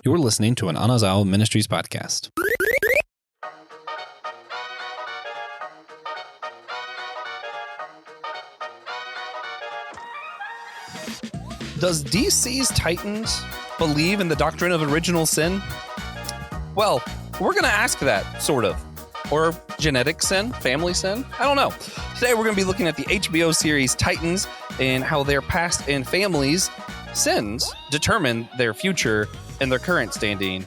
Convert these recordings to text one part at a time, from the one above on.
You're listening to an Anazao Ministries podcast. Does DC's Titans believe in the doctrine of original sin? Well, we're going to ask that, sort of. Or genetic sin, family sin? I don't know. Today we're going to be looking at the HBO series Titans and how their past and families' sins determine their future and their current standing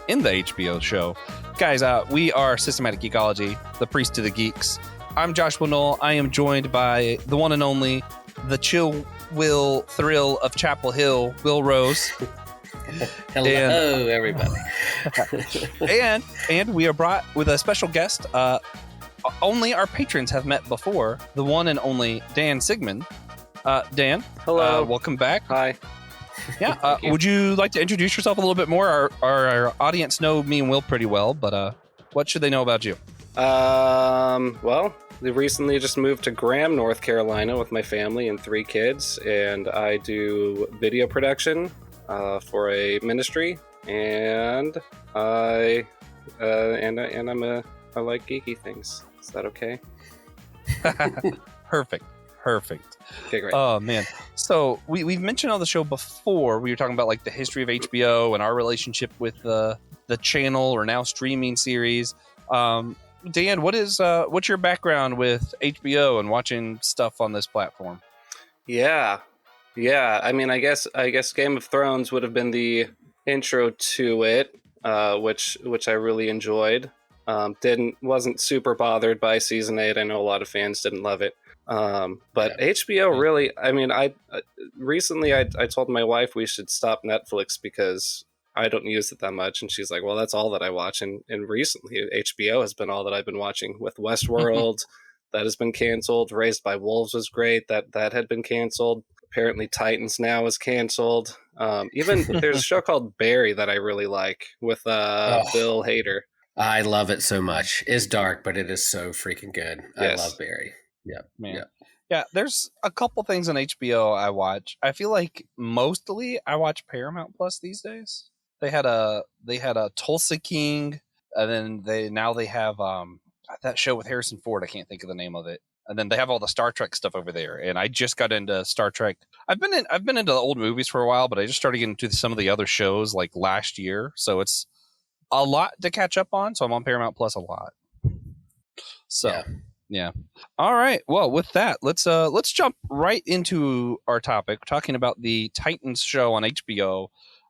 in the HBO show. Guys, we are Systematic Geekology, the priest to the geeks. I'm Joshua Knoll. I am joined by the one and only, the chill will thrill of Chapel Hill, Will Rose. Hello, everybody. and we are brought with a special guest. Only our patrons have met before. The one and only Dan Sigmund. Dan, hello. Welcome back. Hi. Yeah. Would you like to introduce yourself a little bit more? Our audience know me and Will pretty well, but what should they know about you? Well, we recently just moved to Graham, North Carolina with my family and 3 kids, and I do video production for a ministry, and I like geeky things. Is that okay? Perfect. Okay, great. Oh man, so we've mentioned on the show before. We were talking about like the history of HBO and our relationship with the channel or now streaming series. Dan, what's your background with HBO and watching stuff on this platform? Yeah. I mean, I guess Game of Thrones would have been the intro to it, which I really enjoyed. Wasn't super bothered by season 8. I know a lot of fans didn't love it. But yeah. HBO really, I mean, recently I told my wife we should stop Netflix because I don't use it that much. And she's like, well, that's all that I watch. And recently HBO has been all that I've been watching, with Westworld that has been canceled. Raised by Wolves was great. That had been canceled. Apparently Titans now is canceled. Even there's a show called Barry that I really like with Bill Hader. I love it so much. It's dark, but it is so freaking good. Yes. I love Barry. Yeah, man. Yeah, there's a couple things on HBO I watch. I feel like mostly I watch Paramount Plus these days. They had a Tulsa King, and then they have that show with Harrison Ford. I can't think of the name of it. And then they have all the Star Trek stuff over there. And I just got into Star Trek. I've been into the old movies for a while, but I just started getting into some of the other shows like last year. So it's a lot to catch up on. So I'm on Paramount Plus a lot. So yeah. All right. Well, with that, let's jump right into our topic. We're talking about the Titans show on HBO.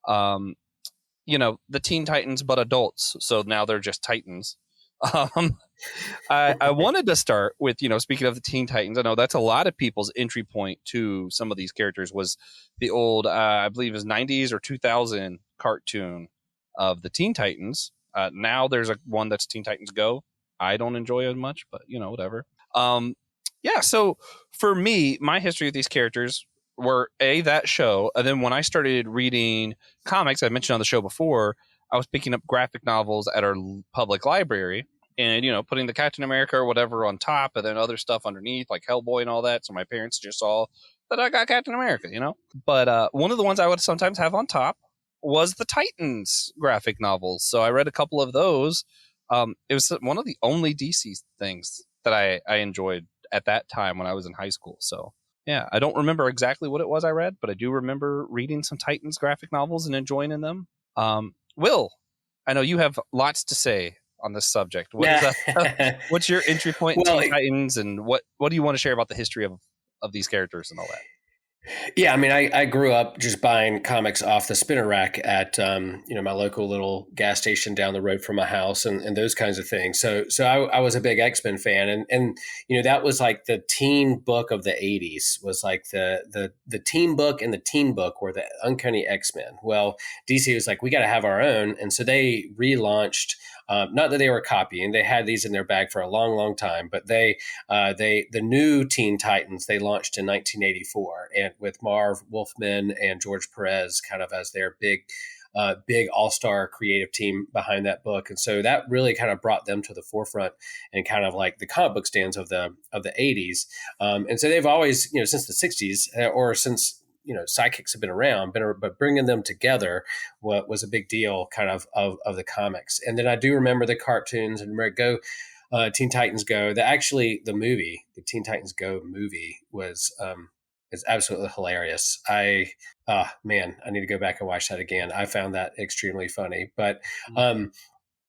The Teen Titans, but adults. So now they're just Titans. I wanted to start with, speaking of the Teen Titans, I know that's a lot of people's entry point to some of these characters was the old, I believe it was 90s or 2000 cartoon of the Teen Titans. Now there's one that's Teen Titans Go. I don't enjoy it much, but whatever. So for me, my history with these characters were that show, and then when I started reading comics, I mentioned on the show before, I was picking up graphic novels at our public library and putting the Captain America or whatever on top, and then other stuff underneath like Hellboy and all that. So my parents just saw that I got Captain America, But one of the ones I would sometimes have on top was the Titans graphic novels. So I read a couple of those. It was one of the only DC things that I enjoyed at that time when I was in high school. So yeah, I don't remember exactly what it was I read, but I do remember reading some Titans graphic novels and enjoying in them. Will, I know you have lots to say on this subject. What's your entry point in Teen Titans, and what do you want to share about the history of these characters and all that? Yeah, I mean, I grew up just buying comics off the spinner rack at my local little gas station down the road from my house, and those kinds of things. So I was a big X-Men fan, and that was like the teen book of the 80s was like the teen book, and the teen book were the Uncanny X-Men. Well, DC was like, we got to have our own, and so they relaunched. Not that they were copying; they had these in their bag for a long, long time. But the new Teen Titans they launched in 1984, and with Marv Wolfman and George Perez kind of as their big all-star creative team behind that book. And so that really kind of brought them to the forefront and kind of like the comic book stands of the 80s. And so they've always, since the 60s or since sidekicks have been around, but bringing them together was a big deal kind of the comics. And then I do remember the cartoons and remember Teen Titans Go. The movie, the Teen Titans Go movie was is absolutely hilarious. Man, I need to go back and watch that again. I found that extremely funny. But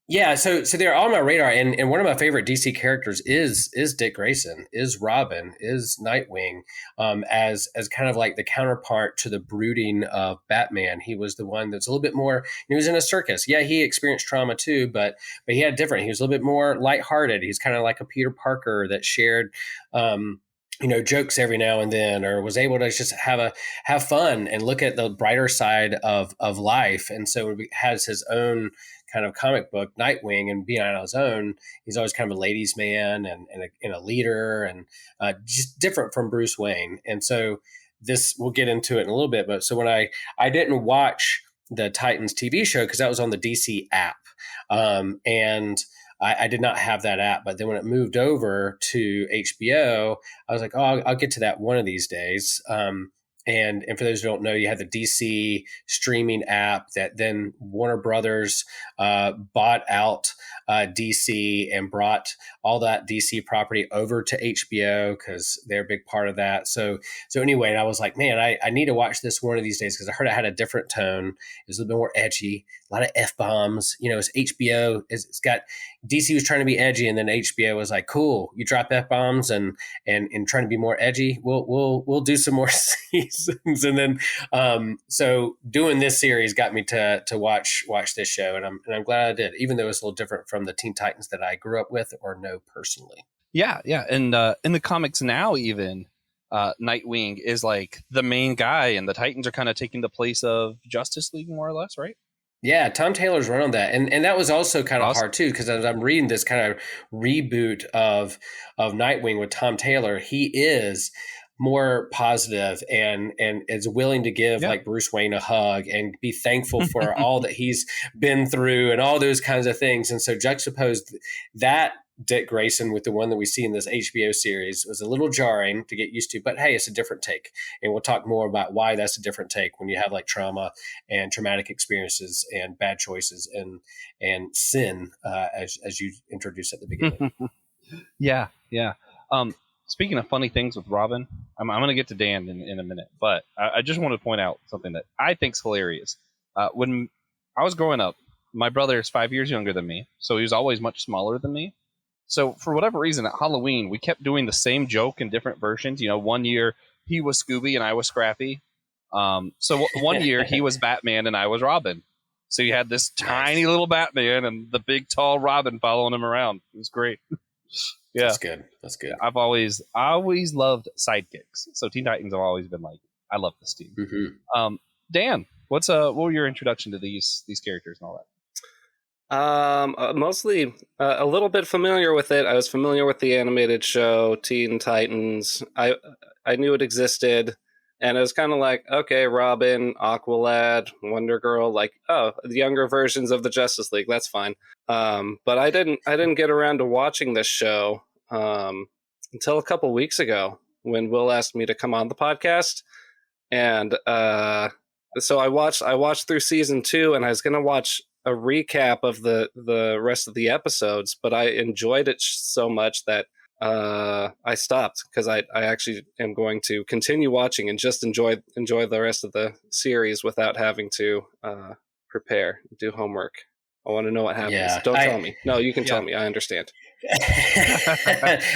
yeah, so they're on my radar, and one of my favorite DC characters is Dick Grayson, is Robin, is Nightwing, as kind of like the counterpart to the brooding of Batman. He was the one that's a little bit more. He was in a circus. Yeah, he experienced trauma too, but he had different. He was a little bit more lighthearted. He's kind of like a Peter Parker that shared. Jokes every now and then, or was able to just have fun and look at the brighter side of life. And so he has his own kind of comic book, Nightwing, and being on his own, he's always kind of a ladies' man and a leader, and just different from Bruce Wayne. And so this, we'll get into it in a little bit. But so when I didn't watch the Titans TV show because that was on the DC app, and I did not have that app. But then when it moved over to HBO, I was like, oh, I'll get to that one of these days. And for those who don't know, you had the DC streaming app that then Warner Brothers bought out DC and brought all that DC property over to HBO because they're a big part of that. So anyway, I was like, man, I need to watch this one of these days because I heard it had a different tone. It was a little bit more edgy, a lot of F-bombs. It's HBO. It's got DC was trying to be edgy, and then HBO was like, cool, you drop F-bombs and trying to be more edgy. We'll do some more seasons. And then so doing this series got me to watch this show, and I'm glad I did, even though it's a little different from the Teen Titans that I grew up with or know personally. Yeah. And in the comics now, even Nightwing is like the main guy, and the Titans are kind of taking the place of Justice League, more or less, right? Yeah, Tom Taylor's run on that, and that was also kind of hard too, because as I'm reading this kind of reboot of Nightwing with Tom Taylor, he is more positive and is willing to give like Bruce Wayne a hug and be thankful for all that he's been through and all those kinds of things. And so juxtaposed that Dick Grayson with the one that we see in this HBO series was a little jarring to get used to, but hey, it's a different take. And we'll talk more about why that's a different take when you have like trauma and traumatic experiences and bad choices and sin, as you introduced at the beginning. Yeah. Speaking of funny things with Robin, I'm going to get to Dan in a minute, but I just want to point out something that I think is hilarious. When I was growing up, my brother is 5 years younger than me, so he was always much smaller than me. So for whatever reason, at Halloween, we kept doing the same joke in different versions. One year he was Scooby and I was Scrappy. So one year he was Batman and I was Robin. So you had this tiny little Batman and the big tall Robin following him around. It was great. Yeah, that's good. I've always loved sidekicks. So Teen Titans have always been like, I love this team. Mm-hmm. Dan, what were your introduction to these characters and all that? Mostly a little bit familiar with it. I was familiar with the animated show Teen Titans. I knew it existed, and it was kind of like, okay, Robin, Aqualad, Wonder Girl, like, oh, the younger versions of the Justice League. That's fine. But I didn't get around to watching this show until a couple weeks ago when Will asked me to come on the podcast, and so I watched through season 2, and I was gonna watch a recap of the rest of the episodes, but I enjoyed it so much that I stopped, because I actually am going to continue watching and just enjoy the rest of the series without having to do homework. I want to know what happens. Yeah, don't tell me. No, you can tell me. I understand.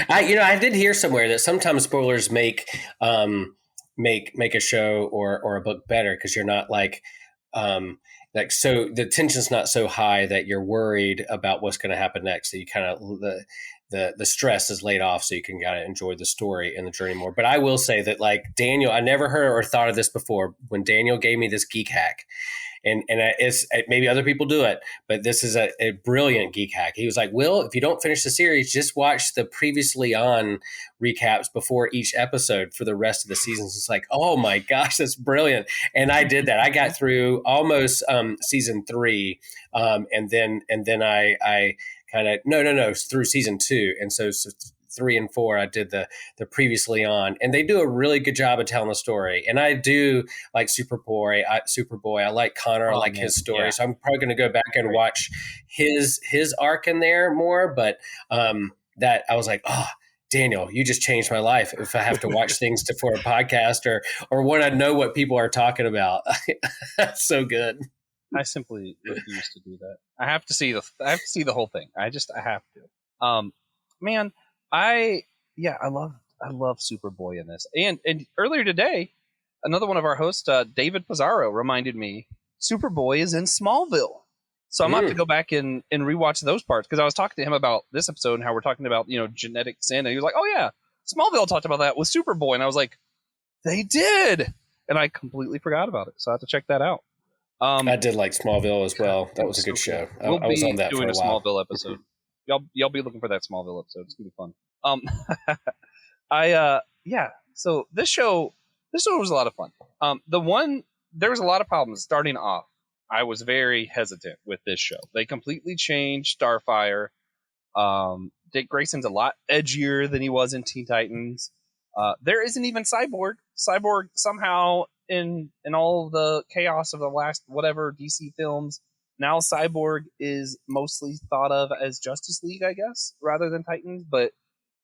I did hear somewhere that sometimes spoilers make a show or a book better, because you're not so the tension's not so high that you're worried about what's going to happen next. So you kind of the stress is laid off, so you can kind of enjoy the story and the journey more. But I will say that, like, Daniel, I never heard or thought of this before. When Daniel gave me this geek hack, and maybe other people do it, but this is a brilliant geek hack. He was like, Will, if you don't finish the series, just watch the previously on recaps before each episode for the rest of the seasons. It's like, oh my gosh, that's brilliant. And I did that. I got through almost season 3. And then I kind of, no, through season 2. And so 3 and 4, I did the previously on, and they do a really good job of telling the story. And I do like Superboy. I like Connor. I Oh, like man. his story. Yeah. So I'm probably going to go back and Great. watch his arc in there more. But that I was like, oh, Daniel, you just changed my life. If I have to watch things for a podcast or when I know what people are talking about, that's so good. I simply refuse to do that. I have to see the whole thing. I have to. Man, I love Superboy in this. And earlier today, another one of our hosts, David Pizarro, reminded me Superboy is in Smallville. So I'm going to have to go back and rewatch those parts, because I was talking to him about this episode and how we're talking about, genetic sin. And he was like, oh, yeah, Smallville talked about that with Superboy. And I was like, they did. And I completely forgot about it. So I have to check that out. I did like Smallville as well. That was a good show. I was on that for a while. Smallville episode. Y'all be looking for that Smallville episode. It's gonna be fun. So this show was a lot of fun. There was a lot of problems starting off. I was very hesitant with this show. They completely changed Starfire. Dick Grayson's a lot edgier than he was in Teen Titans. There isn't even Cyborg. Cyborg somehow, in all the chaos of the last whatever DC films, now Cyborg is mostly thought of as Justice League, I guess, rather than Titans. But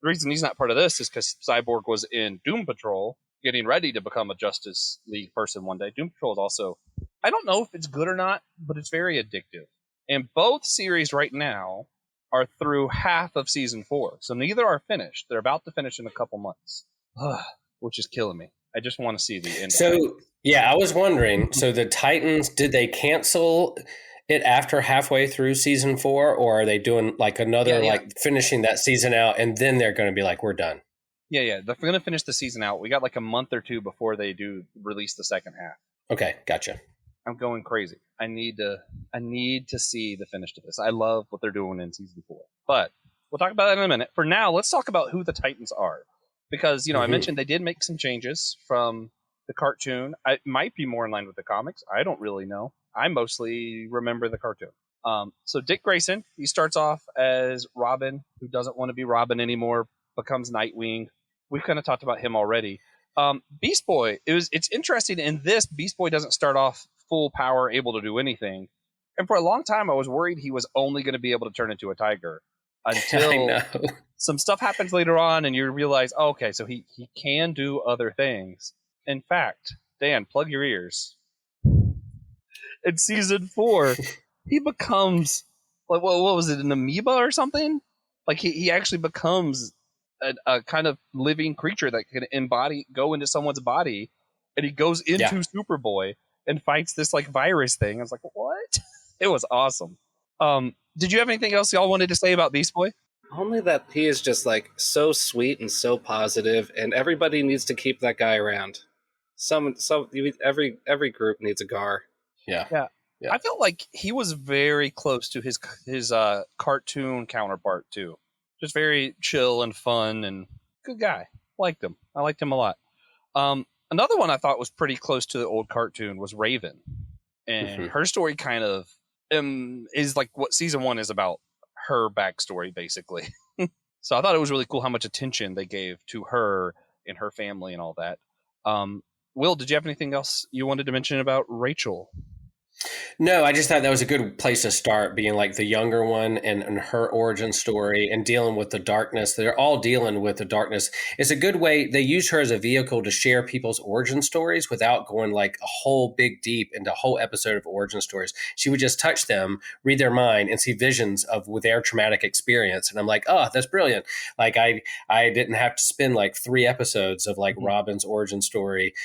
the reason he's not part of this is because Cyborg was in Doom Patrol, getting ready to become a Justice League person one day. Doom Patrol is also, I don't know if it's good or not, but it's very addictive. And both series right now are through half of season 4. So neither are finished. They're about to finish in a couple months, which is killing me. I just want to see the end. So, yeah, I was wondering, so the Titans, did they cancel it after halfway through season 4, or are they doing like another, like finishing that season out and then they're going to be like, we're done? Yeah. They're going to finish the season out. We got like a month or two before they do release the second half. Okay, gotcha. I'm going crazy. I need to see the finish to this. I love what they're doing in season 4. But we'll talk about that in a minute. For now, let's talk about who the Titans are. Because, I mentioned they did make some changes from the cartoon. It might be more in line with the comics. I don't really know. I mostly remember the cartoon. So Dick Grayson, he starts off as Robin, who doesn't want to be Robin anymore, becomes Nightwing. We've kind of talked about him already. Beast Boy, it's interesting. In this, Beast Boy doesn't start off full power, able to do anything. And for a long time, I was worried he was only going to be able to turn into a tiger. Until some stuff happens later on and you realize, oh, okay, so he can do other things. In fact, Dan, plug your ears. In season 4, he becomes, like, what was it, an amoeba or something? Like, he actually becomes a kind of living creature that can go into someone's body, and he goes into Superboy and fights this, like, virus thing. I was like, what? It was awesome. Did you have anything else y'all wanted to say about Beast Boy? Only that he is just like so sweet and so positive, and everybody needs to keep that guy around. Every group needs a Gar. Yeah. I felt like he was very close to his cartoon counterpart too. Just very chill and fun and good guy. Liked him. I liked him a lot. Another one I thought was pretty close to the old cartoon was Raven, and her story kind of is like what season 1 is about, her backstory basically. So I thought it was really cool how much attention they gave to her and her family and all that. Will, did you have anything else you wanted to mention about Rachel? No, I just thought that was a good place to start, being like the younger one and her origin story and dealing with the darkness. They're all dealing with the darkness. It's a good way. They use her as a vehicle to share people's origin stories without going like a whole big deep into a whole episode of origin stories. She would just touch them, read their mind, and see visions of with their traumatic experience. And I'm like, oh, that's brilliant. Like I didn't have to spend like 3 episodes of like Robin's origin story.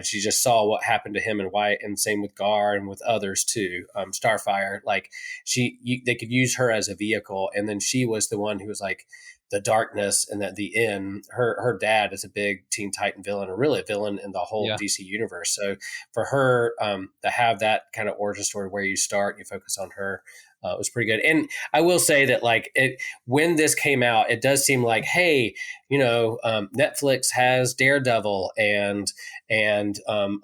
She just saw what happened to him and why, and same with Gar and with others too. Starfire, like they could use her as a vehicle, and then she was the one who was like the darkness, and at the end, her dad is a big Teen Titan villain, or really a villain in the whole DC universe. So for her to have that kind of origin story where you start, you focus on her, It was pretty good. And I will say that like when this came out, it does seem like, hey, Netflix has Daredevil and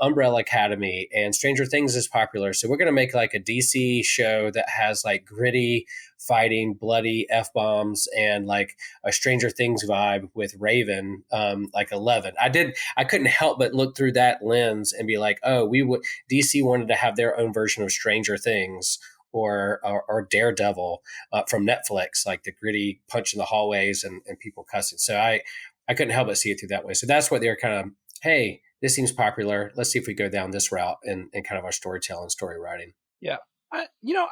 Umbrella Academy, and Stranger Things is popular. So we're going to make like a DC show that has like gritty fighting, bloody F-bombs, and like a Stranger Things vibe with Raven, like 11. I couldn't help but look through that lens and be like, oh, DC wanted to have their own version of Stranger Things or Daredevil from Netflix, like the gritty punch in the hallways and people cussing. So I couldn't help but see it through that way. So that's what they're kind of, hey, this seems popular. Let's see if we go down this route in kind of our storytelling, story writing. Yeah.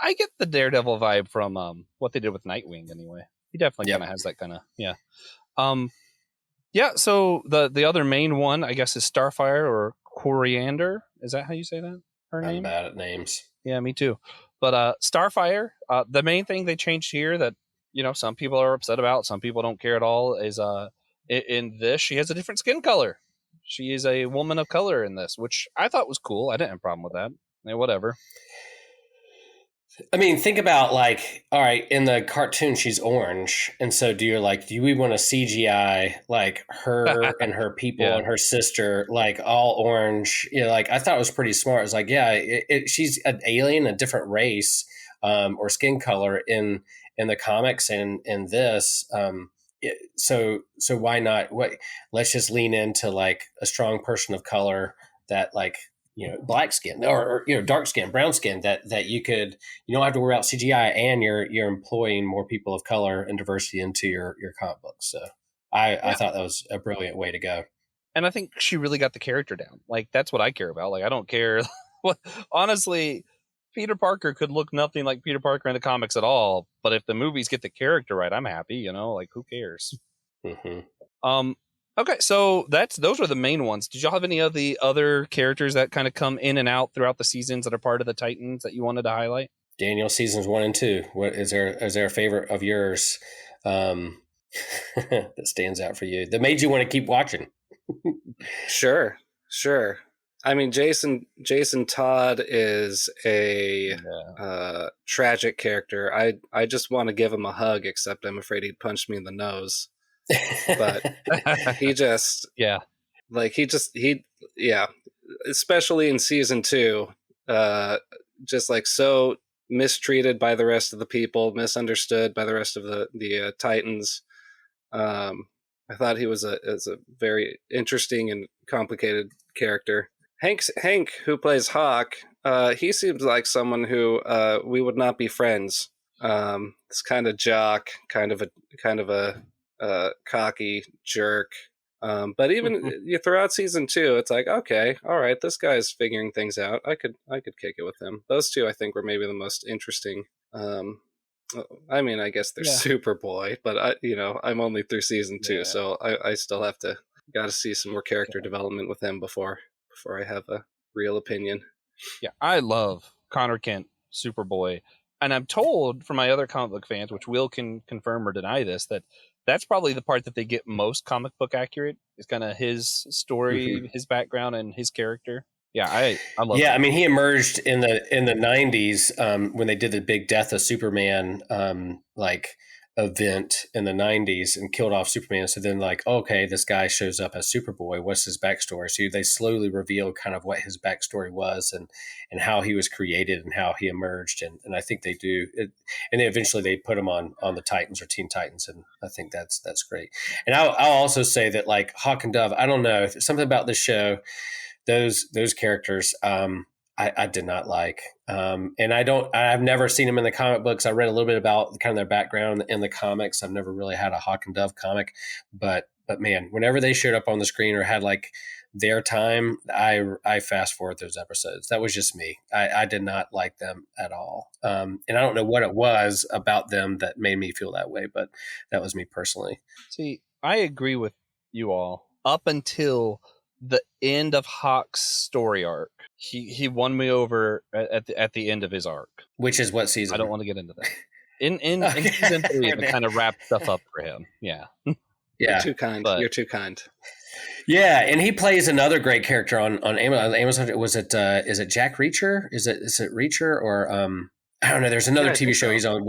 I get the Daredevil vibe from what they did with Nightwing anyway. He definitely kind of has that kind of, yeah. So the other main one, I guess, is Starfire or Coriander. Is that how you say that? Her name? I'm bad at names. Yeah, me too. But Starfire, the main thing they changed here that, some people are upset about, some people don't care at all, is in this, she has a different skin color. She is a woman of color in this, which I thought was cool. I didn't have a problem with that. Whatever. I mean, think about like, all right, in the cartoon, she's orange. And so do we want to CGI like her and her people and her sister, like all orange? Like I thought it was pretty smart. It's like, yeah, she's an alien, a different race or skin color in the comics and in this. So why not? Let's just lean into like a strong person of color that like, black skin or dark skin, brown skin that you don't have to worry about CGI, and you're employing more people of color and diversity into your comic books. So I thought that was a brilliant way to go. And I think she really got the character down. Like that's what I care about. Like I don't care. Honestly, Peter Parker could look nothing like Peter Parker in the comics at all. But if the movies get the character right, I'm happy. Like who cares? Mm-hmm. Okay, so those were the main ones. Did y'all have any of the other characters that kind of come in and out throughout the seasons that are part of the Titans that you wanted to highlight? Daniel, seasons 1 and 2. What is there a favorite of yours that stands out for you that made you want to keep watching? Sure. I mean, Jason Todd is a tragic character. I just want to give him a hug, except I'm afraid he'd punch me in the nose. But he just especially in season 2, just like so mistreated by the rest of the people, misunderstood by the rest of the Titans. I thought he was a very interesting and complicated character. Hank, who plays Hawk, he seems like someone who we would not be friends. This kind of jock, kind of a cocky jerk. But even throughout season 2, it's like, okay, all right, this guy's figuring things out. I could kick it with him. Those two, I think, were maybe the most interesting. I mean, I guess they're Superboy, but I'm only through season 2, so I still got to see some more character development with him before I have a real opinion. Yeah, I love Connor Kent, Superboy. And I'm told from my other comic book fans, which Will can confirm or deny this, that's probably the part that they get most comic book accurate, is kind of his story, his background, and his character. Yeah, I love that. I mean, he emerged in the 90s when they did the big Death of Superman event in the 90s and killed off Superman. So then okay, this guy shows up as Superboy. What's his backstory? So they slowly reveal kind of what his backstory was and how he was created and how he emerged. And I think they do it. And then eventually they put him on the Titans or Teen Titans. And I think that's great. And I'll also say that like Hawk and Dove, I don't know, if something about this show, those characters, I did not like. And I've never seen them in the comic books. I read a little bit about kind of their background in the comics. I've never really had a Hawk and Dove comic, but man, whenever they showed up on the screen or had like their time, I fast forward those episodes. That was just me. I did not like them at all. And I don't know what it was about them that made me feel that way, but that was me personally. See, I agree with you all up until the end of Hawk's story arc. He won me over at the end of his arc. Which is what season? I don't want to get into that. In season 3, it kind of wrapped stuff up for him. Yeah. You're too kind. You're too kind. Yeah, and he plays another great character on Amazon. Was it is it Jack Reacher? Is it Reacher or I don't know. There's another Yeah, I TV think show so. he's on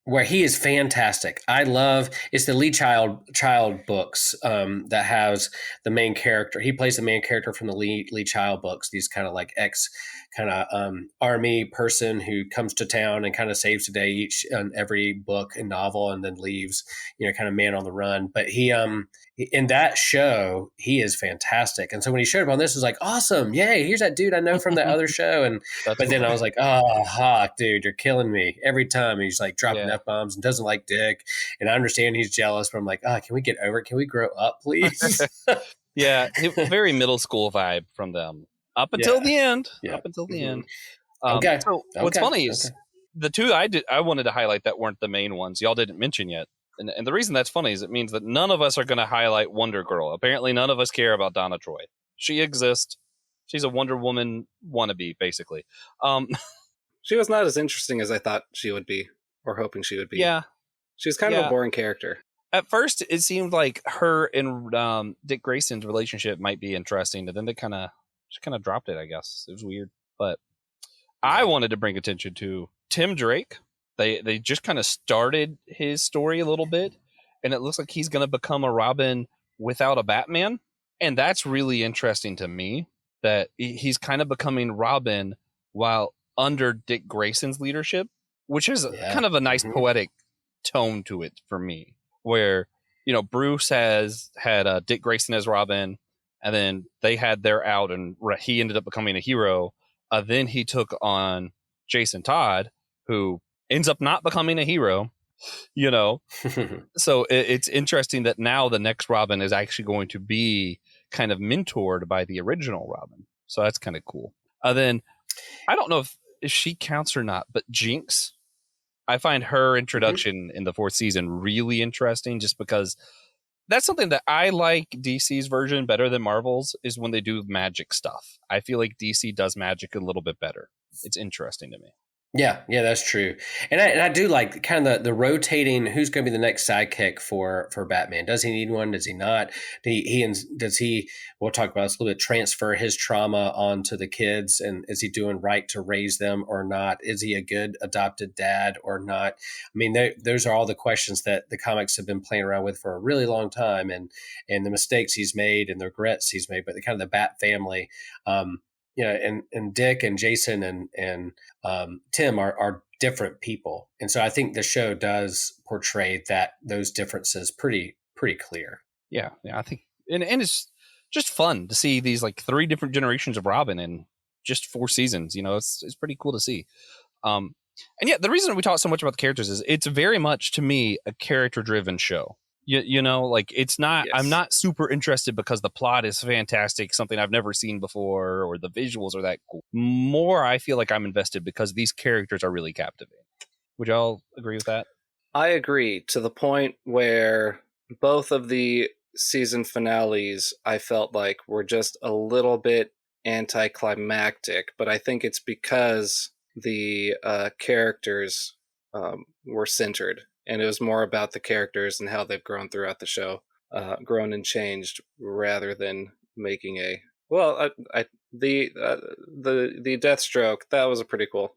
where he is fantastic. I love it's the Lee Child books that has the main character. He plays the main character from the Lee Child books. These kind of like ex kind of army person who comes to town and kind of saves the day each on every book and novel, and then leaves. Kind of man on the run. But he in that show he is fantastic. And so when he showed up on this, it was like awesome, yay! Here's that dude I know from that other show. And That's but then I was like, oh, Hawk, dude, you're killing me. Every time he's like dropping yeah. F-bombs and doesn't like Dick. And I understand he's jealous, but I'm like, can we get over it? Can we grow up, please? Yeah, very middle school vibe from them up until Yeah. the end. Yeah. Up until the Mhm. end. Okay. So what's funny Okay. is the two I wanted to highlight that weren't the main ones. Y'all didn't mention yet. And the reason that's funny is it means that none of us are going to highlight Wonder Girl. Apparently, none of us care about Donna Troy. She exists. She's a Wonder Woman wannabe, basically. She was not as interesting as I thought she would be, or hoping she would be. Yeah. She's kind of a boring character. At first, it seemed like her and Dick Grayson's relationship might be interesting, and then she kind of dropped it. I guess it was weird, but I wanted to bring attention to Tim Drake. They just kind of started his story a little bit, and it looks like he's going to become a Robin without a Batman, and that's really interesting to me. That he's kind of becoming Robin while under Dick Grayson's leadership, which is kind of a nice poetic tone to it for me. Where Bruce had Dick Grayson as Robin, and then they had their out, and he ended up becoming a hero. Then he took on Jason Todd, who ends up not becoming a hero. So it's interesting that now the next Robin is actually going to be kind of mentored by the original Robin. So that's kind of cool. Then I don't know if she counts or not, but Jinx. I find her introduction in the 4th season really interesting just because that's something that I like DC's version better than Marvel's is when they do magic stuff. I feel like DC does magic a little bit better. It's interesting to me. Yeah, that's true, and I do like kind of the rotating. Who's going to be the next sidekick for Batman? Does he need one? Does he not? Does he? We'll talk about this a little bit. Transfer his trauma onto the kids, and is he doing right to raise them or not? Is he a good adopted dad or not? I mean, those are all the questions that the comics have been playing around with for a really long time, and the mistakes he's made and the regrets he's made. But the kind of the Bat family. And Dick and Jason and Tim are different people, and so I think the show does portray those differences pretty clear. Yeah, I think, and it's just fun to see these like 3 different generations of Robin in just 4 seasons. It's pretty cool to see. And yeah, the reason we talk so much about the characters is it's very much to me a character driven show. Like it's not, yes. I'm not super interested because the plot is fantastic, something I've never seen before, or the visuals are that cool. More, I feel like I'm invested because these characters are really captivating. Would y'all agree with that? I agree to the point where both of the season finales I felt like were just a little bit anticlimactic, but I think it's because the characters were centered. And it was more about the characters and how they've grown throughout the show, grown and changed, rather than making the Deathstroke. That was a pretty cool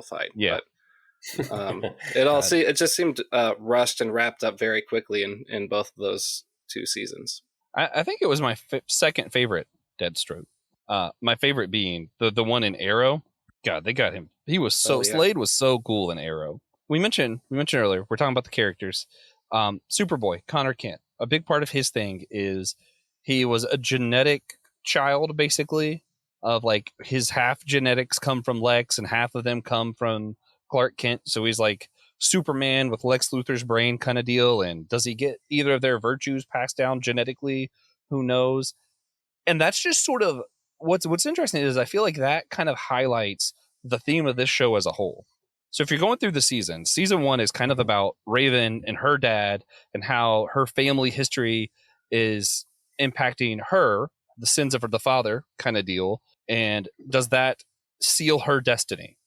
fight. Yeah, but, it just seemed rushed and wrapped up very quickly in both of those 2 seasons. I think it was my second favorite Deathstroke. My favorite being the one in Arrow. God, they got him. He was Slade was so cool in Arrow. We mentioned earlier, we're talking about the characters. Superboy, Connor Kent, a big part of his thing is he was a genetic child, basically, of like his half genetics come from Lex and half of them come from Clark Kent. So he's like Superman with Lex Luthor's brain kind of deal. And does he get either of their virtues passed down genetically? Who knows? And that's just sort of what's interesting is I feel like that kind of highlights the theme of this show as a whole. So if you're going through the season 1 is kind of about Raven and her dad and how her family history is impacting her, the sins of the father kind of deal. And does that seal her destiny?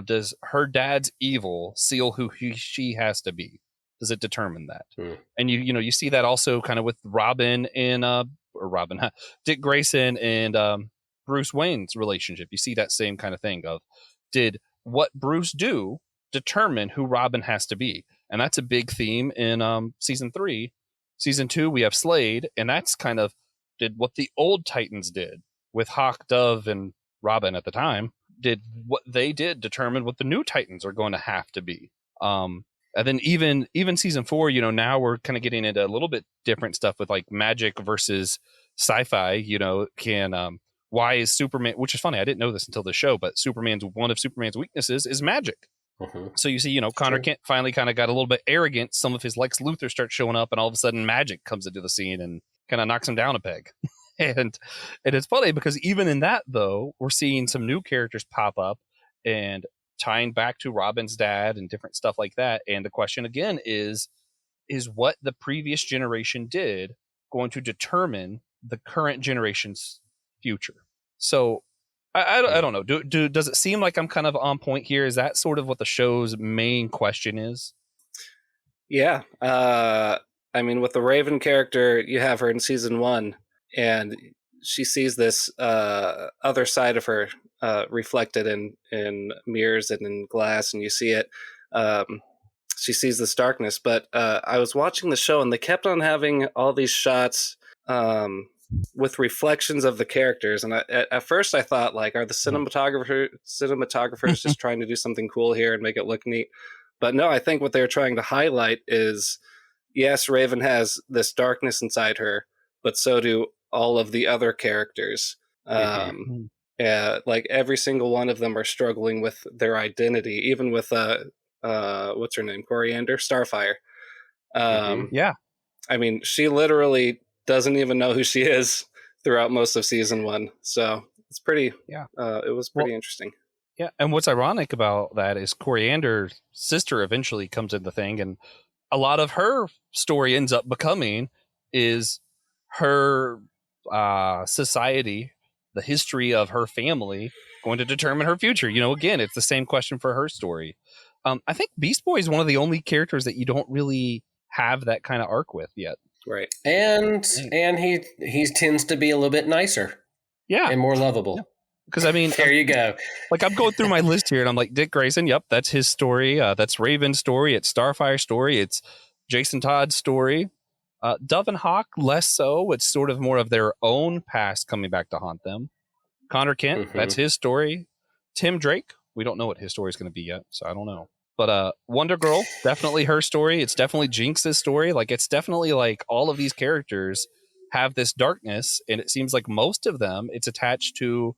Does her dad's evil seal who she has to be? Does it determine that? And you see that also kind of with Robin and Dick Grayson and Bruce Wayne's relationship. You see that same kind of thing of, did what Bruce do determine who Robin has to be. And that's a big theme in season 3. Season 2, we have Slade, and that's kind of did what the old Titans did with Hawk, Dove, and Robin at the time. Did what they did determine what the new Titans are going to have to be. And then even season 4, now we're kind of getting into a little bit different stuff with like magic versus sci-fi. Why is Superman, which is funny, I didn't know this until the show, but one of Superman's weaknesses is magic. Mm-hmm. So you see, Connor Kent finally kind of got a little bit arrogant. Some of his Lex Luthor starts showing up, and all of a sudden magic comes into the scene and kind of knocks him down a peg. and it's funny because even in that, though, we're seeing some new characters pop up and tying back to Robin's dad and different stuff like that. And the question again is what the previous generation did going to determine the current generation's future? So I don't know. Does it seem like I'm kind of on point here? Is that sort of what the show's main question is? Yeah. I mean, with the Raven character, you have her in season 1, and she sees this other side of her reflected in mirrors and in glass, and you see it. She sees this darkness. But I was watching the show, and they kept on having all these shots with reflections of the characters, and at first I thought, like, are the cinematographers just trying to do something cool here and make it look neat? But no, I think what they're trying to highlight is, yes, Raven has this darkness inside her, but so do all of the other characters. Like every single one of them are struggling with their identity, even with what's her name, Coriander, Starfire. Yeah, I mean, she literally doesn't even know who she is throughout most of season 1. So it's pretty, it was pretty interesting. Yeah. And what's ironic about that is Coriander's sister eventually comes in the thing, and a lot of her story ends up becoming is her society, the history of her family going to determine her future. Again, it's the same question for her story. I think Beast Boy is one of the only characters that you don't really have that kind of arc with yet. Right. And he tends to be a little bit nicer. Yeah. And more lovable. Because I mean, there you go. Like I'm going through my list here and I'm like, Dick Grayson. Yep. That's his story. That's Raven's story. It's Starfire's story. It's Jason Todd's story. Dove and Hawk, less so. It's sort of more of their own past coming back to haunt them. Connor Kent, that's his story. Tim Drake, we don't know what his story is going to be yet, so I don't know. But Wonder Girl, definitely her story. It's definitely Jinx's story. Like, it's definitely like all of these characters have this darkness, and it seems like most of them, it's attached to,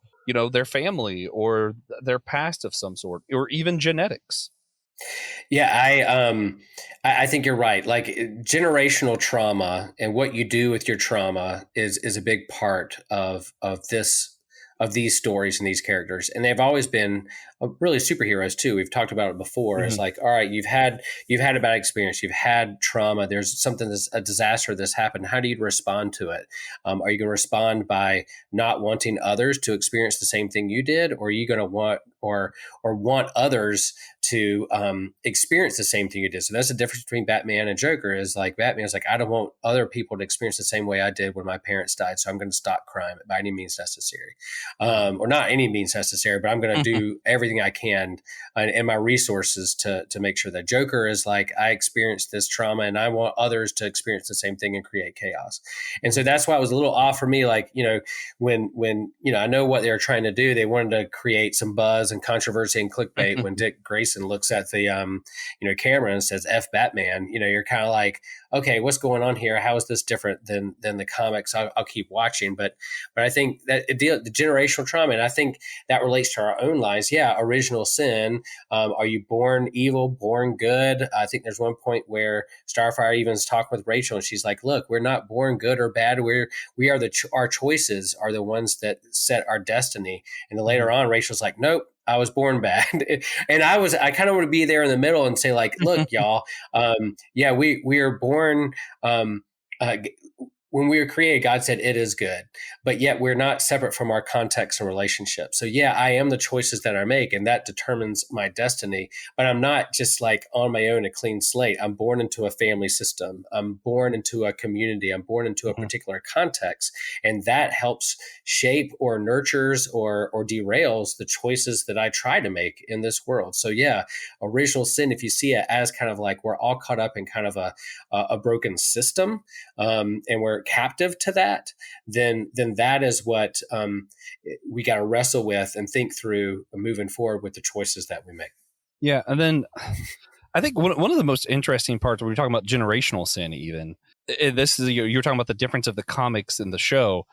their family or their past of some sort, or even genetics. Yeah, I think you're right. Like, generational trauma and what you do with your trauma is a big part of these stories and these characters. And they've always been really superheroes too. We've talked about it before. It's like, all right, you've had a bad experience, you've had trauma, there's something that's a disaster that's happened. How do you respond to it? Are you going to respond by not wanting others to experience the same thing you did? Or are you going to want others to experience the same thing you did? So that's the difference between Batman and Joker. Is like, Batman's like, I don't want other people to experience the same way I did when my parents died, so I'm going to stop crime by any means necessary. Or not any means necessary, but I'm going to do everything I can and my resources to make sure that. Joker is like, I experienced this trauma and I want others to experience the same thing and create chaos. And so that's why it was a little off for me. Like, when I know what they were trying to do. They wanted to create some buzz and controversy and clickbait. When Dick Grayson looks at the camera and says F Batman, you're kind of like, okay, what's going on here? How is this different than the comics? I'll keep watching. But I think that the generational trauma, and I think that relates to our own lives. Yeah, original sin. Are you born evil, born good? I think there's one point where Starfire even is talking with Rachel, and she's like, look, we're not born good or bad. We are our choices are the ones that set our destiny. And then later on, Rachel's like, nope, I was born bad. And I kind of want to be there in the middle and say, like, look, y'all, we are born, we're when we were created, God said it is good, but yet we're not separate from our context and relationship. So yeah, I am the choices that I make, and that determines my destiny. But I'm not just like on my own, a clean slate. I'm born into a family system. I'm born into a community. I'm born into a Mhm. particular context, and that helps shape or nurtures or derails the choices that I try to make in this world. So yeah, original sin, if you see it as kind of like we're all caught up in kind of a broken system, and we're captive to that, then that is what we got to wrestle with and think through moving forward with the choices that we make. Yeah, and then I think one of the most interesting parts when we're talking about generational sin, even this is you're talking about the difference of the comics and the show.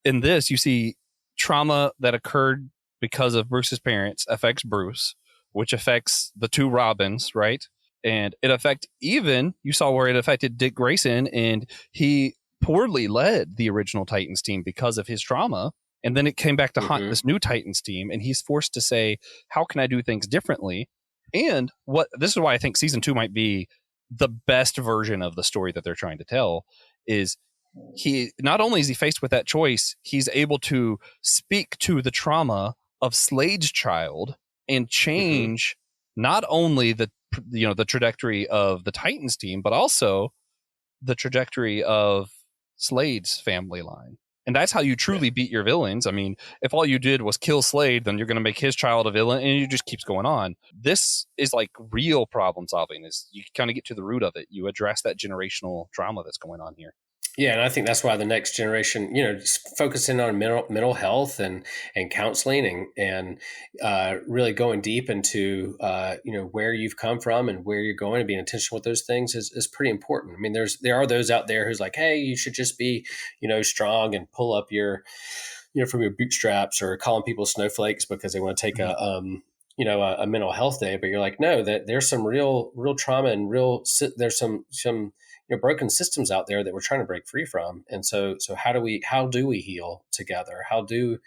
In this, you see trauma that occurred because of Bruce's parents affects Bruce, which affects the two Robins, right? And it affect even you saw where it affected Dick Grayson, and he poorly led the original Titans team because of his trauma. And then it came back to haunt this new Titans team, and he's forced to say, "How can I do things differently?" And what this is why I think season 2 might be the best version of the story that they're trying to tell is he not only is he faced with that choice, he's able to speak to the trauma of Slade's child and change not only the trajectory of the Titans team, but also the trajectory of Slade's family line. And that's how you truly beat your villains. I mean, if all you did was kill Slade, then you're going to make his child a villain, and it just keeps going on. This is like real problem solving. Is you kind of get to the root of it. You address that generational trauma that's going on here. Yeah, and I think that's why the next generation, just focusing on mental health and counseling and really going deep into where you've come from and where you're going and being intentional with those things is pretty important. I mean, there are those out there who's like, hey, you should just be strong and pull up your from your bootstraps, or calling people snowflakes because they want to take a mental health day. But you're like, no, that there's some real trauma and there's some broken systems out there that we're trying to break free from. And so how do we heal together? How do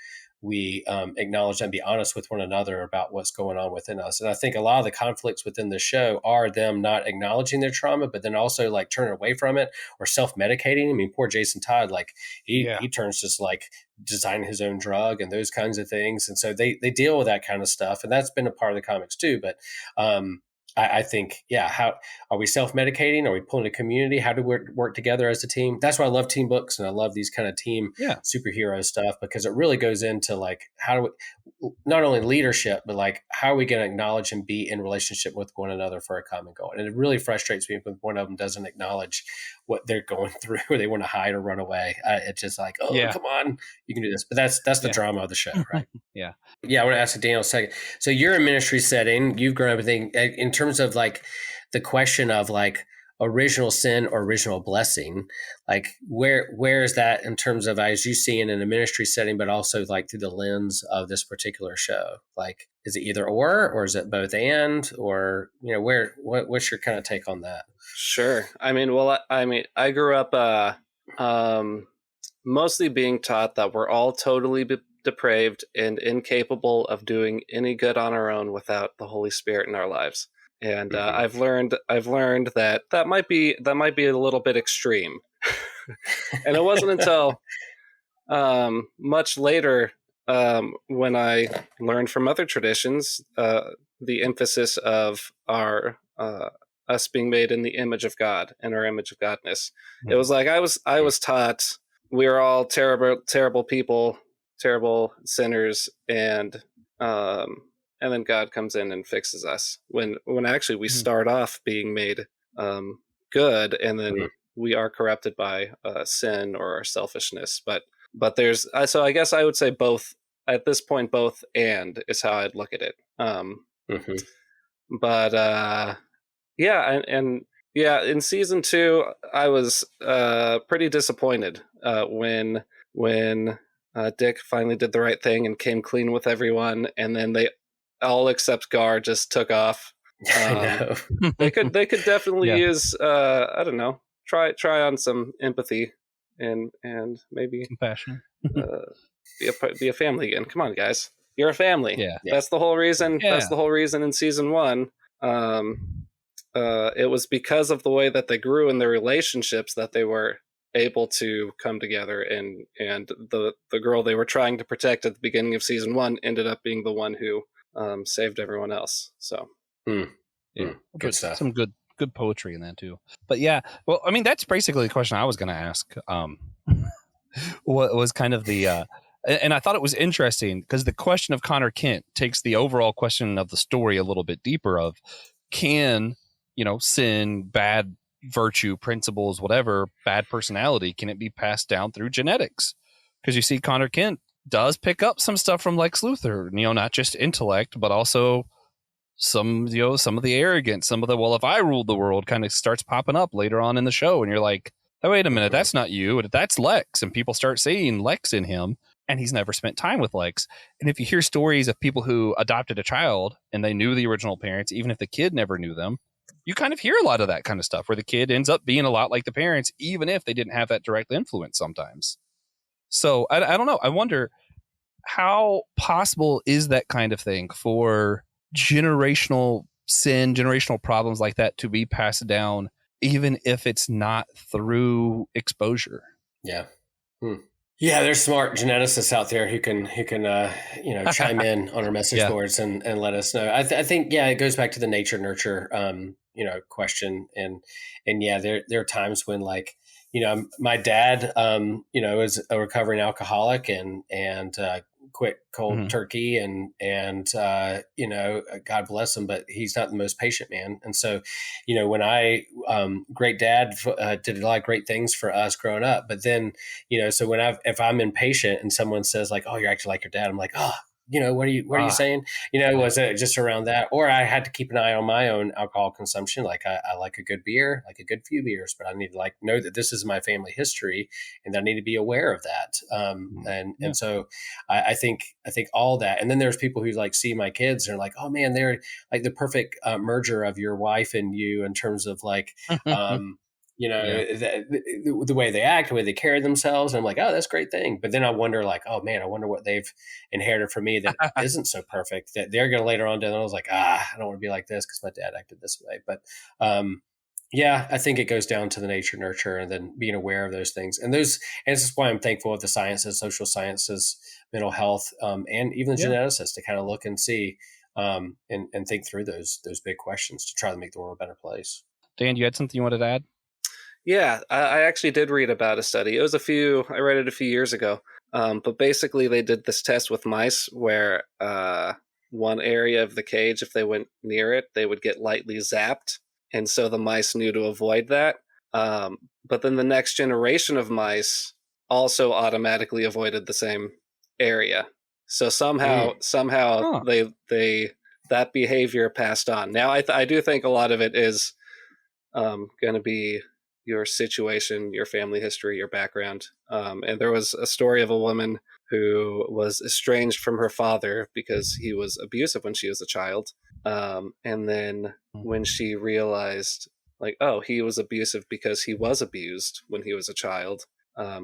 we acknowledge and be honest with one another about what's going on within us? And I think a lot of the conflicts within the show are them not acknowledging their trauma, but then also like turning away from it or self-medicating. I mean, poor Jason Todd, like he turns just like designing his own drug and those kinds of things. And so they deal with that kind of stuff. And that's been a part of the comics too. But I think, how are we self-medicating? Are we pulling a community? How do we work together as a team? That's why I love team books and I love these kind of team superhero stuff, because it really goes into like, how do we, not only leadership, but like, how are we going to acknowledge and be in relationship with one another for a common goal? And it really frustrates me when one of them doesn't acknowledge what they're going through, or they want to hide or run away. It's just like, come on, you can do this. But that's the drama of the show, right? Yeah. I want to ask Daniel a second. So you're a ministry setting, you've grown up everything in terms of like the question of like original sin or original blessing, like where is that in terms of as you see it in a ministry setting, but also like through the lens of this particular show? Like, is it either or is it both and, or, what's your kind of take on that? Sure. I mean, I grew up mostly being taught that we're all totally depraved and incapable of doing any good on our own without the Holy Spirit in our lives. And I've learned that might be a little bit extreme. And it wasn't until much later when I learned from other traditions the emphasis of our us being made in the image of God and our image of godness. It was like I was taught we are all terrible people, terrible sinners, and then God comes in and fixes us. When actually we start off being made good, and then we are corrupted by sin or our selfishness. But there's so I guess I would say both at this point. Both and is how I'd look at it. But in season 2, I was pretty disappointed when Dick finally did the right thing and came clean with everyone, and then they all except Gar just took off. I know. They could definitely use I don't know, try on some empathy and maybe compassion. be a family again. Come on, guys, you're a family. Yeah. That's the whole reason. Yeah. That's the whole reason in season 1. It was because of the way that they grew in their relationships that they were able to come together, and the girl they were trying to protect at the beginning of season 1 ended up being the one who saved everyone else. So yeah, good stuff. Some good poetry in that too. But yeah, well, I mean, that's basically the question I was going to ask. What was kind of the and I thought it was interesting because the question of Connor Kent takes the overall question of the story a little bit deeper of, can, sin, bad virtue, principles, whatever, bad personality, can it be passed down through genetics? Because you see Connor Kent does pick up some stuff from Lex Luthor, not just intellect, but also some of the arrogance, some of the, well, if I ruled the world, kind of starts popping up later on in the show. And you're like, oh, wait a minute, that's not you. That's Lex. And people start seeing Lex in him. And he's never spent time with Lex. And if you hear stories of people who adopted a child and they knew the original parents, even if the kid never knew them, you kind of hear a lot of that kind of stuff where the kid ends up being a lot like the parents, even if they didn't have that direct influence sometimes. So I don't know. I wonder, how possible is that kind of thing for generational sin, generational problems like that to be passed down, even if it's not through exposure? Yeah. Yeah, there's smart geneticists out there who can chime in on our message boards and let us know. I think it goes back to the nature nurture question, and yeah, there are times when, like, my dad is a recovering alcoholic and quit cold turkey and God bless him, but he's not the most patient man. And so, when great dad did a lot of great things for us growing up, but then, so if I'm impatient and someone says like, oh, you're acting like your dad, I'm like, oh, what are you saying? Was it just around that? Or I had to keep an eye on my own alcohol consumption. Like I like a good beer, like a good few beers, but I need to know that this is my family history and I need to be aware of that. And so I think all that. And then there's people who like see my kids and are like, oh man, they're like the perfect merger of your wife and you in terms of like, the way they act, the way they carry themselves. And I'm like, oh, that's a great thing. But then I wonder like, oh man, I wonder what they've inherited from me that isn't so perfect, that they're going to later on down. I was like, I don't want to be like this because my dad acted this way. But I think it goes down to the nature nurture and then being aware of those things. And this is why I'm thankful of the sciences, social sciences, mental health, and even the geneticists to kind of look and see and think through those big questions to try to make the world a better place. Dan, you had something you wanted to add? Yeah, I actually did read about a study. I read it a few years ago. But basically they did this test with mice where one area of the cage, if they went near it, they would get lightly zapped. And so the mice knew to avoid that. But then the next generation of mice also automatically avoided the same area. So somehow they that behavior passed on. Now I do think a lot of it is going to be your situation, your family history, your background. And there was a story of a woman who was estranged from her father because he was abusive when she was a child. And then when she realized, like, oh, he was abusive because he was abused when he was a child,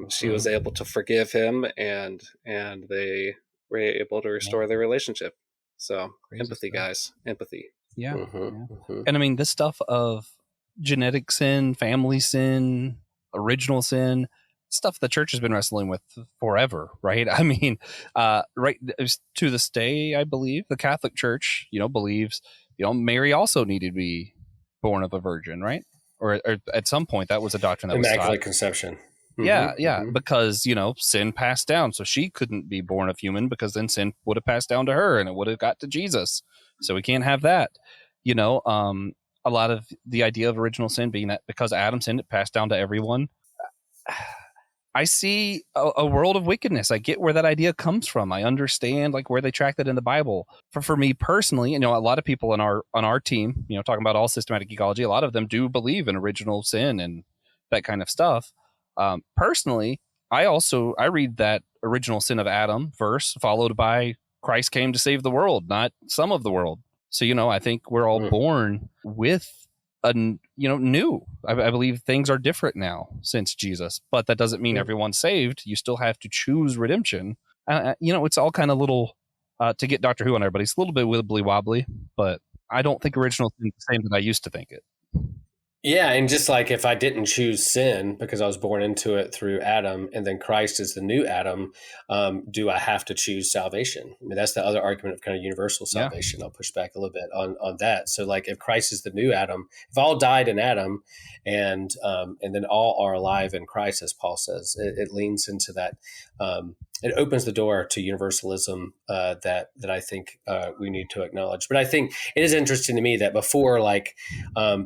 she was able to forgive him, and they were able to restore their relationship. So empathy, guys, empathy. Yeah. And I mean, this stuff of genetic sin, family sin, original sin, stuff the church has been wrestling with forever, right? I mean, right to this day, I believe the Catholic Church, believes, Mary also needed to be born of a virgin, right? Or at some point that was a doctrine that was Immaculate Conception. Because sin passed down, so she couldn't be born of human, because then sin would have passed down to her and it would have got to Jesus. So we can't have that. A lot of the idea of original sin being that because Adam sinned, it passed down to everyone. I see a world of wickedness. I get where that idea comes from. I understand like where they track that in the Bible. For me personally, a lot of people on our team, talking about all systematic ecology, a lot of them do believe in original sin and that kind of stuff. Personally, I read that original sin of Adam verse followed by Christ came to save the world, not some of the world. So, I think we're all born with new. I believe things are different now since Jesus, but that doesn't mean everyone's saved. You still have to choose redemption. It's all kind of little, to get Doctor Who on everybody, it's a little bit wibbly wobbly, but I don't think original sin is the same that I used to think it. Yeah, and just like if I didn't choose sin because I was born into it through Adam, and then Christ is the new Adam, do I have to choose salvation? I mean, that's the other argument of kind of universal Yeah. salvation. I'll push back a little bit on that. So, like, if Christ is the new Adam, if all died in Adam, and then all are alive in Christ, as Paul says, it leans into that. It opens the door to universalism that I think we need to acknowledge. But I think it is interesting to me that before, like,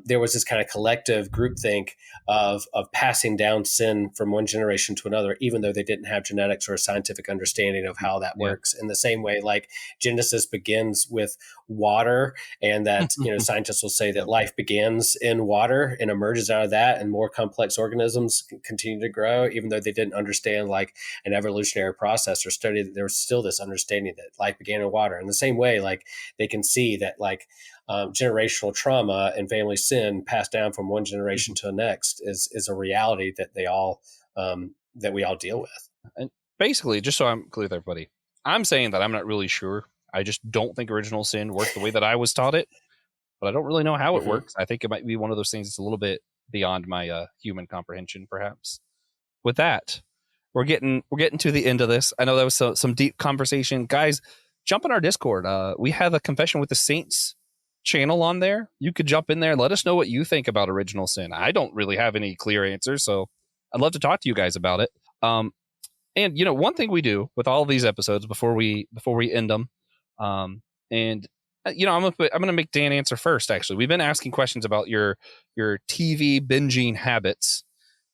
there was this kind of collective groupthink of passing down sin from one generation to another, even though they didn't have genetics or a scientific understanding of how that works. In the same way, like Genesis begins with water, and that scientists will say that life begins in water and emerges out of that, and more complex organisms continue to grow, even though they didn't understand like an evolutionary process or study. That there was still this understanding that life began in water. In the same way, like they can see that like generational trauma and family sin passed down from one generation to the next is a reality that they all that we all deal with. And basically, just so I'm clear with everybody, I'm saying that I'm not really sure. I just don't think original sin worked the way that I was taught it, but I don't really know how it works. I think it might be one of those things that's a little bit beyond my human comprehension, perhaps. With that, we're getting to the end of this. I know that was some deep conversation, guys. Jump in our Discord. We have a Confession with the Saints channel on there. You could jump in there and let us know what you think about original sin. I don't really have any clear answers, so I'd love to talk to you guys about it. And one thing we do with all of these episodes before we end them, I'm gonna make Dan answer first. Actually, we've been asking questions about your TV binging habits.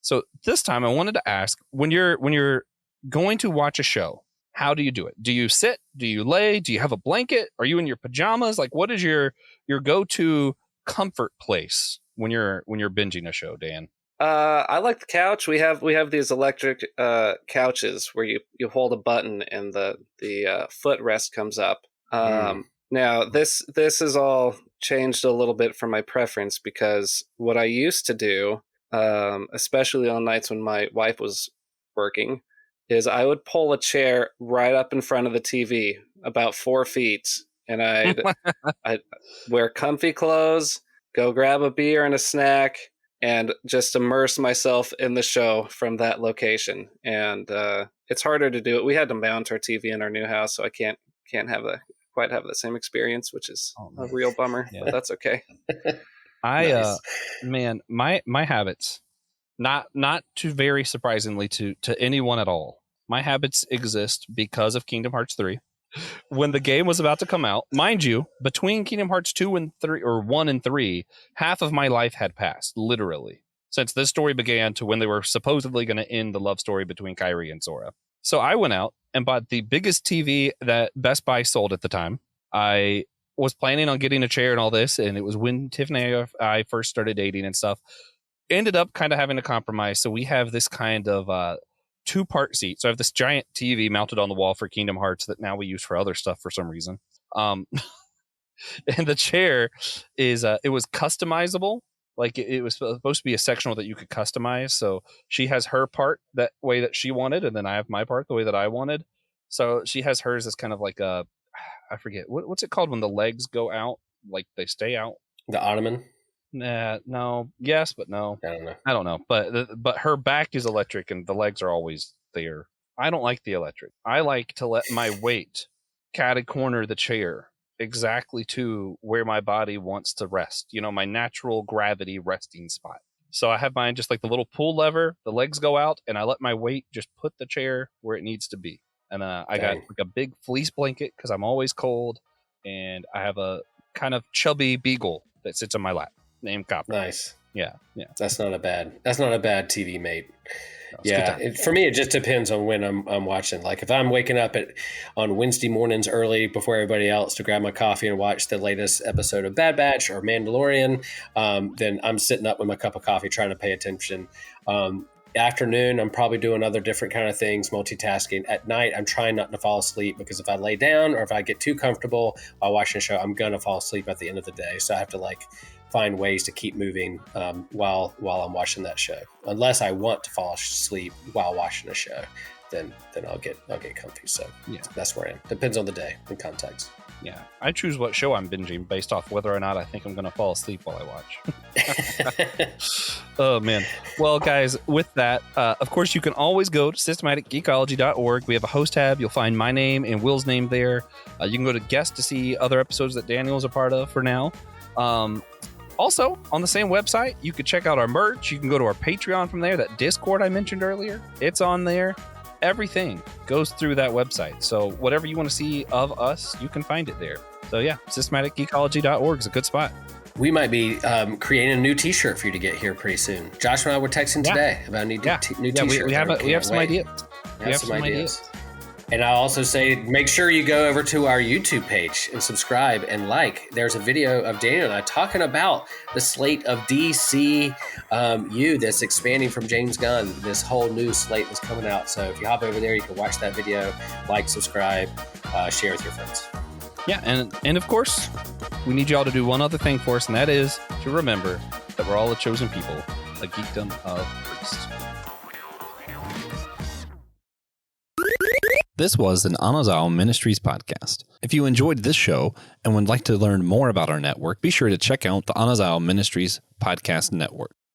So this time, I wanted to ask, when you're going to watch a show, how do you do it? Do you sit? Do you lay? Do you have a blanket? Are you in your pajamas? Like, what is your go-to comfort place when you're binging a show, Dan? I like the couch. We have these electric couches where you hold a button and the footrest comes up. Now this has all changed a little bit from my preference, because what I used to do, especially on nights when my wife was working, is I would pull a chair right up in front of the TV about 4 feet, and I'd wear comfy clothes, go grab a beer and a snack, and just immerse myself in the show from that location. And it's harder to do it. We had to mount our TV in our new house, so I can't quite have the same experience, which is a real bummer. Yeah. But that's okay. Nice. Man, my habits, not too very surprisingly to anyone at all, my habits exist because of Kingdom Hearts 3. When the game was about to come out, mind you, between Kingdom Hearts 2 and 3, or 1 and 3, half of my life had passed, literally, since this story began to when they were supposedly going to end the love story between Kairi and Sora. So I went out and bought the biggest TV that Best Buy sold at the time. I was planning on getting a chair and all this, and it was when Tiffany and I first started dating and stuff. Ended up kind of having to compromise, so we have this kind of 2-part seat. So I have this giant TV mounted on the wall for Kingdom Hearts that now we use for other stuff for some reason. And the chair is it was customizable. Like it was supposed to be a sectional that you could customize. So she has her part that way that she wanted, and then I have my part the way that I wanted. So she has hers as kind of like a, I forget what's it called when the legs go out, like they stay out. The ottoman. No. Yes, but no. I don't know. But her back is electric and the legs are always there. I don't like the electric. I like to let my weight catty corner the chair exactly to where my body wants to rest. My natural gravity resting spot. So I have mine just like the little pull lever. The legs go out, and I let my weight just put the chair where it needs to be. And I got like a big fleece blanket because I'm always cold, and I have a kind of chubby beagle that sits on my lap. Named Copper. Nice. Yeah. That's not a bad TV mate. No, for me, it just depends on when I'm watching. Like if I'm waking up on Wednesday mornings early before everybody else to grab my coffee and watch the latest episode of Bad Batch or Mandalorian, then I'm sitting up with my cup of coffee trying to pay attention. Afternoon, I'm probably doing other different kind of things, multitasking. At night, I'm trying not to fall asleep, because if I lay down or if I get too comfortable while watching a show, I'm gonna fall asleep at the end of the day. So I have to find ways to keep moving while I'm watching that show. Unless I want to fall asleep while watching a show, then I'll get comfy. So that's where I am. Depends on the day and context. Yeah, I choose what show I'm binging based off whether or not I think I'm going to fall asleep while I watch. Oh, man. Well, guys, with that, of course, you can always go to systematicgeekology.org. We have a host tab. You'll find my name and Will's name there. You can go to guest to see other episodes that Daniel's a part of for now. Also, on the same website, you can check out our merch. You can go to our Patreon from there. That Discord I mentioned earlier, it's on there. Everything goes through that website. So whatever you want to see of us, you can find it there. So yeah, systematicgeekology.org is a good spot. We might be creating a new T-shirt for you to get here pretty soon. Josh and I were texting today about a new T-shirt. We have some ideas. We have some ideas. And I'll also say, make sure you go over to our YouTube page and subscribe and like. There's a video of Daniel and I talking about the slate of DCU that's expanding from James Gunn. This whole new slate that's coming out. So if you hop over there, you can watch that video, like, subscribe, share with your friends. Yeah, and of course, we need y'all to do one other thing for us, and that is to remember that we're all a chosen people, a geekdom of priests. This was an Anazao Ministries podcast. If you enjoyed this show and would like to learn more about our network, be sure to check out the Anazao Ministries podcast network.